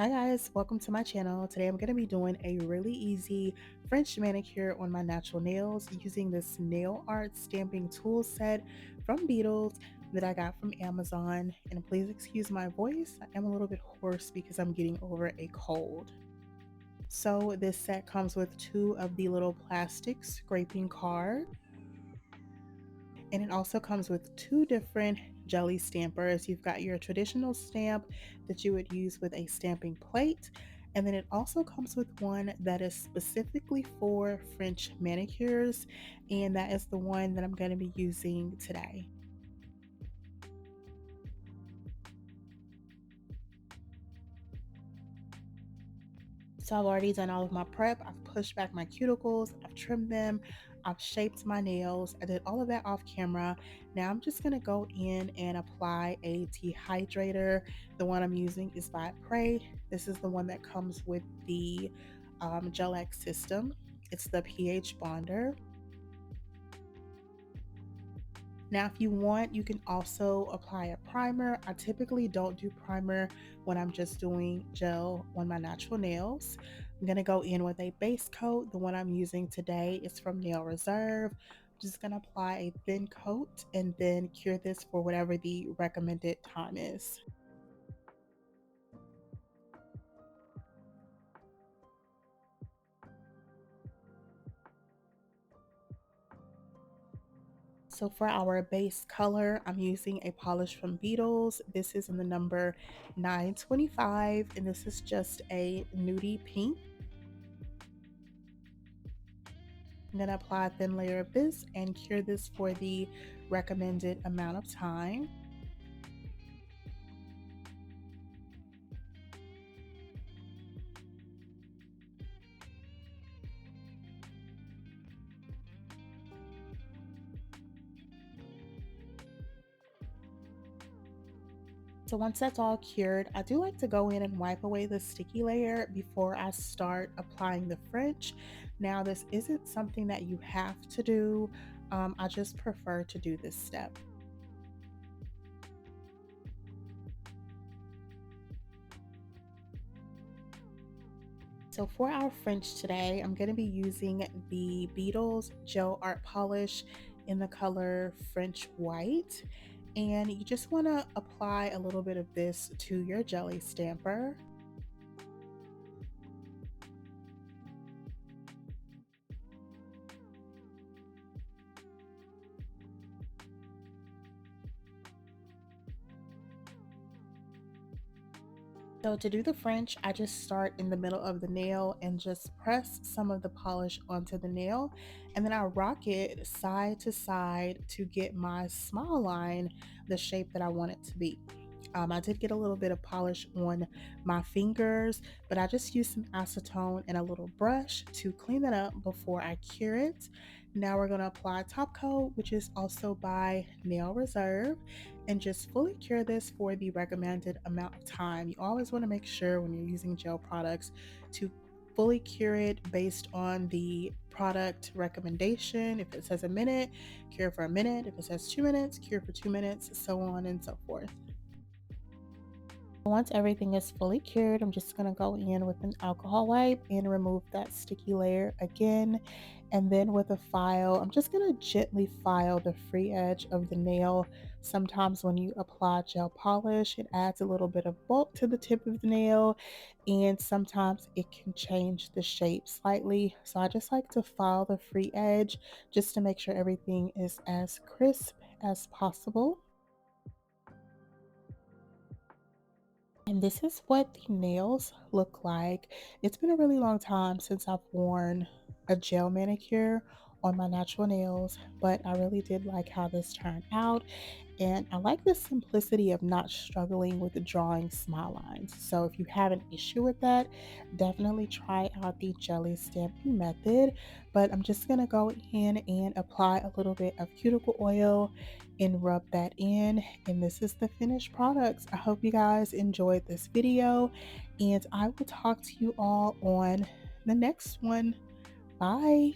Hi guys, welcome to my channel. Today I'm going to be doing a really easy French manicure on my natural nails using this nail art stamping tool set from Beetles that I got from Amazon. And please excuse my voice, I am a little bit hoarse because I'm getting over a cold. So this set comes with two of the little plastic scraping cards. And it also comes with two different jelly stampers. You've got your traditional stamp that you would use with a stamping plate. And then it also comes with one that is specifically for French manicures. And that is the one that I'm going to be using today. So I've already done all of my prep. I've pushed back my cuticles, I've trimmed them, I've shaped my nails. I did all of that off camera. Now I'm just gonna go in and apply a dehydrator. The one I'm using is by Prey. This is the one that comes with the Gel X system. It's the pH bonder. Now, if you want, you can also apply a primer. I typically don't do primer when I'm just doing gel on my natural nails. I'm gonna go in with a base coat. The one I'm using today is from Nail Reserve. I'm just gonna apply a thin coat and then cure this for whatever the recommended time is. So for our base color, I'm using a polish from Beetles. This is in the number 925, and this is just a nudie pink. I'm going to apply a thin layer of this and cure this for the recommended amount of time. So once that's all cured, I do like to go in and wipe away the sticky layer before I start applying the French. Now, this isn't something that you have to do. I just prefer to do this step. So for our French today, I'm going to be using the Beetles Gel Art Polish in the color French White. And you just want to apply a little bit of this to your jelly stamper. So to do the French, I just start in the middle of the nail and just press some of the polish onto the nail. And then I rock it side to side to get my smile line the shape that I want it to be. I did get a little bit of polish on my fingers, but I just used some acetone and a little brush to clean that up before I cure it. Now we're going to apply top coat, which is also by Nail Reserve, and just fully cure this for the recommended amount of time. You always want to make sure when you're using gel products to fully cure it based on the product recommendation. If it says a minute, cure for a minute. If it says 2 minutes, cure for 2 minutes, so on and so forth. Once everything is fully cured, I'm just going to go in with an alcohol wipe and remove that sticky layer again. And then with a file, I'm just going to gently file the free edge of the nail. Sometimes when you apply gel polish, it adds a little bit of bulk to the tip of the nail, and sometimes it can change the shape slightly. So I just like to file the free edge just to make sure everything is as crisp as possible. And this is what the nails look like. It's been a really long time since I've worn a gel manicure on my natural nails, but I really did like how this turned out. And I like the simplicity of not struggling with drawing smile lines. So if you have an issue with that, definitely try out the jelly stamping method. But I'm just gonna go in and apply a little bit of cuticle oil and rub that in. And this is the finished products. I hope you guys enjoyed this video, and I will talk to you all on the next one. Bye.